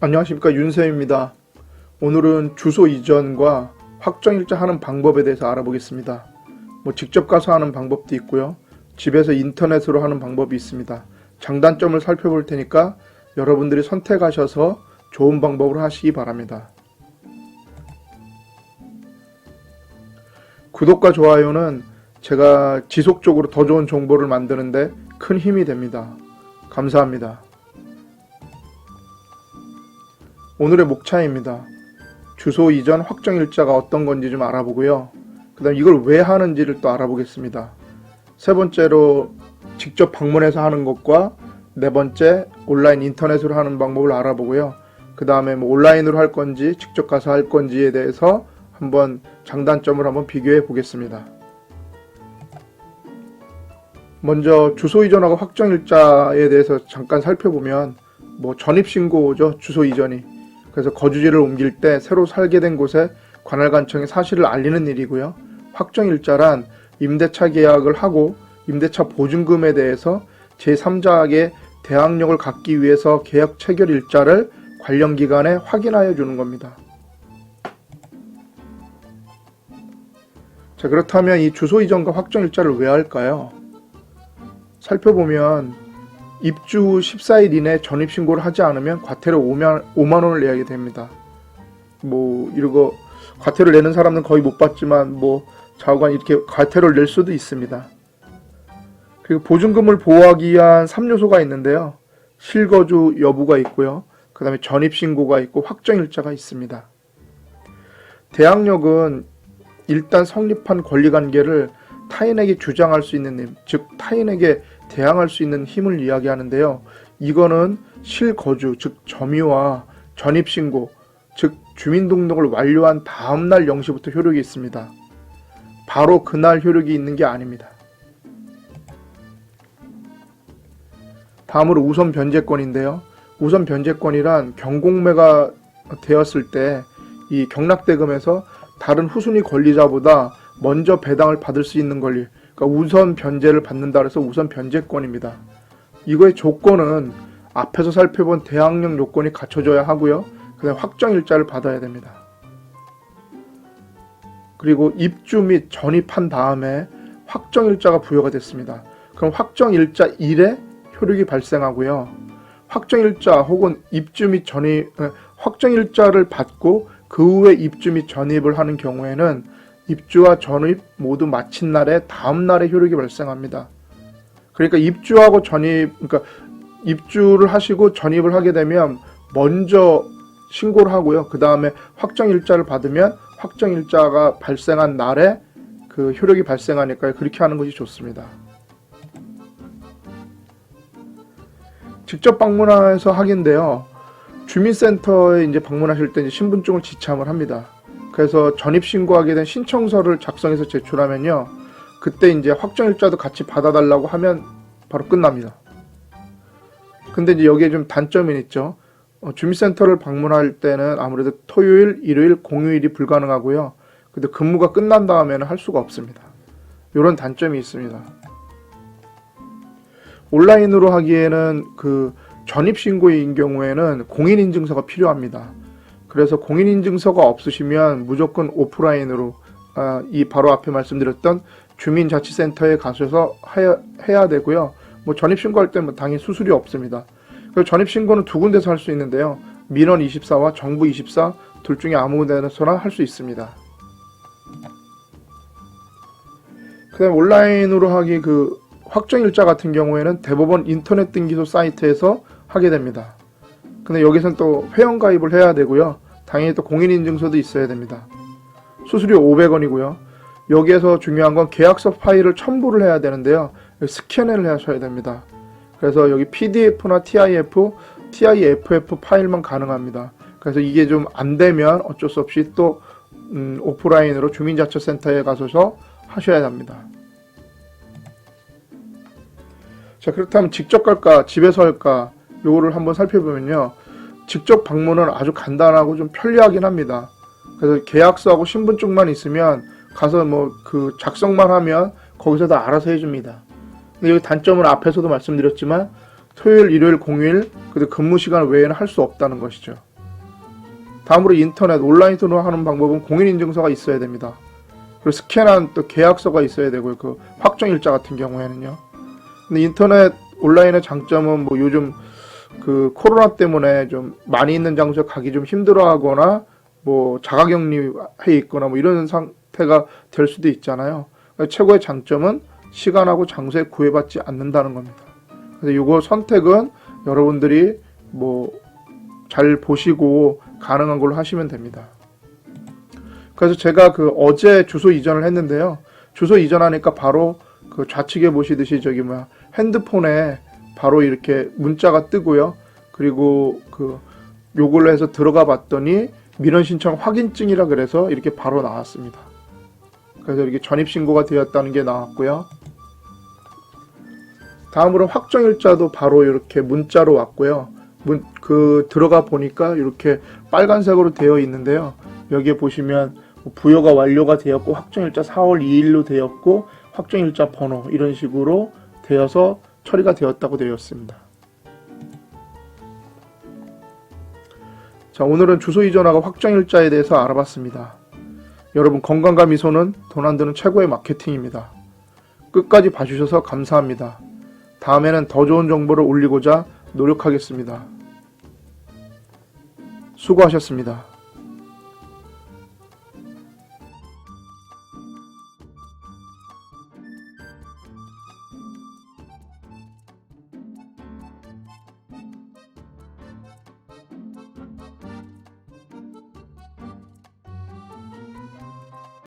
안녕하십니까, 윤쌤입니다. 오늘은 주소 이전과 확정일자 하는 방법에 대해서 알아보겠습니다. 직접 가서 하는 방법도 있고요. 집에서 인터넷으로 하는 방법이 있습니다. 장단점을 살펴볼 테니까 여러분들이 선택하셔서 좋은 방법으로 하시기 바랍니다. 구독과 좋아요는 제가 지속적으로 더 좋은 정보를 만드는데 큰 힘이 됩니다. 감사합니다. 오늘의 목차입니다. 주소 이전 확정일자가 어떤 건지 좀 알아보고요. 그 다음 이걸 왜 하는지를 또 알아보겠습니다. 세 번째로 직접 방문해서 하는 것과 네 번째 온라인 인터넷으로 하는 방법을 알아보고요. 그 다음에 온라인으로 할 건지 직접 가서 할 건지에 대해서 한번 장단점을 한번 비교해 보겠습니다. 먼저 주소 이전하고 확정일자에 대해서 잠깐 살펴보면 전입신고죠. 주소 이전이. 그래서 거주지를 옮길 때 새로 살게 된 곳에 관할관청에 사실을 알리는 일이고요. 확정일자란 임대차 계약을 하고 임대차 보증금에 대해서 제3자에게 대항력을 갖기 위해서 계약 체결 일자를 관련 기관에 확인하여 주는 겁니다. 자, 그렇다면 이 주소 이전과 확정일자를 왜 할까요? 살펴보면 입주 후 14일 이내 전입신고를 하지 않으면 과태료 5만 원을 내야 됩니다. 이러고 과태료를 내는 사람은 거의 못 봤지만 좌우간 이렇게 과태료를 낼 수도 있습니다. 그리고 보증금을 보호하기 위한 3요소가 있는데요. 실거주 여부가 있고요. 그 다음에 전입신고가 있고 확정일자가 있습니다. 대항력은 일단 성립한 권리관계를 타인에게 주장할 수 있는 힘, 즉 타인에게 대항할 수 있는 힘을 이야기하는데요. 이거는 실거주, 즉 점유와 전입신고, 즉 주민등록을 완료한 다음날 0시부터 효력이 있습니다. 바로 그날 효력이 있는 게 아닙니다. 다음으로 우선 변제권인데요. 우선 변제권이란 경공매가 되었을 때 이 경락대금에서 다른 후순위 권리자보다 먼저 배당을 받을 수 있는 권리, 그러니까 우선 변제를 받는다 해서 우선 변제권입니다. 이거의 조건은 앞에서 살펴본 대항력 요건이 갖춰져야 하고요. 그 다음에 확정일자를 받아야 됩니다. 그리고 입주 및 전입한 다음에 확정일자가 부여가 됐습니다. 그럼 확정일자 일에 효력이 발생하고요. 확정일자 혹은 입주 및 전입, 확정일자를 받고 그 후에 입주 및 전입을 하는 경우에는 입주와 전입 모두 마친 날에 다음 날에 효력이 발생합니다. 그러니까 입주하고 전입, 그러니까 입주를 하시고 전입을 하게 되면 먼저 신고를 하고요. 그 다음에 확정일자를 받으면 확정일자가 발생한 날에 그 효력이 발생하니까 그렇게 하는 것이 좋습니다. 직접 방문해서 하기인데요. 주민센터에 이제 방문하실 때 신분증을 지참을 합니다. 그래서 전입신고하게 된 신청서를 작성해서 제출하면요. 그때 이제 확정일자도 같이 받아달라고 하면 바로 끝납니다. 근데 이제 여기에 좀 단점이 있죠. 주민센터를 방문할 때는 아무래도 토요일, 일요일, 공휴일이 불가능하고요. 근데 근무가 끝난 다음에는 할 수가 없습니다. 이런 단점이 있습니다. 온라인으로 하기에는 그 전입신고인 경우에는 공인인증서가 필요합니다. 그래서 공인인증서가 없으시면 무조건 오프라인으로 이 바로 앞에 말씀드렸던 주민자치센터에 가셔서 해야 되고요. 전입신고할 때는 당연히 수수료 없습니다. 그래서 전입신고는 두 군데서 할 수 있는데요. 민원24와 정부24 둘 중에 아무 데서나 할 수 있습니다. 그 다음에 온라인으로 하기 확정일자 같은 경우에는 대법원 인터넷 등기소 사이트에서 하게 됩니다. 근데 여기서는 또 회원가입을 해야 되고요. 당연히 또 공인인증서도 있어야 됩니다. 수수료 500원이고요. 여기에서 중요한 건 계약서 파일을 첨부를 해야 되는데요. 스캔을 하셔야 됩니다. 그래서 여기 PDF나 TIFF 파일만 가능합니다. 그래서 이게 좀 안 되면 어쩔 수 없이 또 오프라인으로 주민자치센터에 가셔서 하셔야 합니다. 자, 그렇다면 직접 갈까 집에서 할까 요거를 한번 살펴보면요. 직접 방문은 아주 간단하고 좀 편리하긴 합니다. 그래서 계약서하고 신분증만 있으면 가서 작성만 하면 거기서 다 알아서 해줍니다. 근데 여기 단점은 앞에서도 말씀드렸지만 토요일, 일요일, 공휴일, 근데 근무 시간 외에는 할 수 없다는 것이죠. 다음으로 인터넷 온라인으로 하는 방법은 공인인증서가 있어야 됩니다. 그리고 스캔한 또 계약서가 있어야 되고요. 그 확정일자 같은 경우에는요. 근데 인터넷 온라인의 장점은 뭐 요즘 그 코로나 때문에 좀 많이 있는 장소에 가기 좀 힘들어하거나 뭐 자가격리해 있거나 뭐 이런 상태가 될 수도 있잖아요. 최고의 장점은 시간하고 장소에 구애받지 않는다는 겁니다. 그래서 이거 선택은 여러분들이 뭐 잘 보시고 가능한 걸로 하시면 됩니다. 그래서 제가 그 어제 주소 이전을 했는데요. 주소 이전하니까 바로 그 좌측에 보시듯이 핸드폰에 바로 이렇게 문자가 뜨고요. 그리고 그 요걸로 해서 들어가 봤더니 민원 신청 확인증이라 그래서 이렇게 바로 나왔습니다. 그래서 이렇게 전입신고가 되었다는 게 나왔고요. 다음으로 확정일자도 바로 이렇게 문자로 왔고요. 들어가 보니까 이렇게 빨간색으로 되어 있는데요. 여기에 보시면 부여가 완료가 되었고 확정일자 4월 2일로 되었고 확정일자 번호 이런 식으로 되어서 처리가 되었다고 되어 있습니다. 자, 오늘은 주소 이전하고 확정일자에 대해서 알아봤습니다. 여러분, 건강과 미소는 돈 안 드는 최고의 마케팅입니다. 끝까지 봐주셔서 감사합니다. 다음에는 더 좋은 정보를 올리고자 노력하겠습니다. 수고하셨습니다.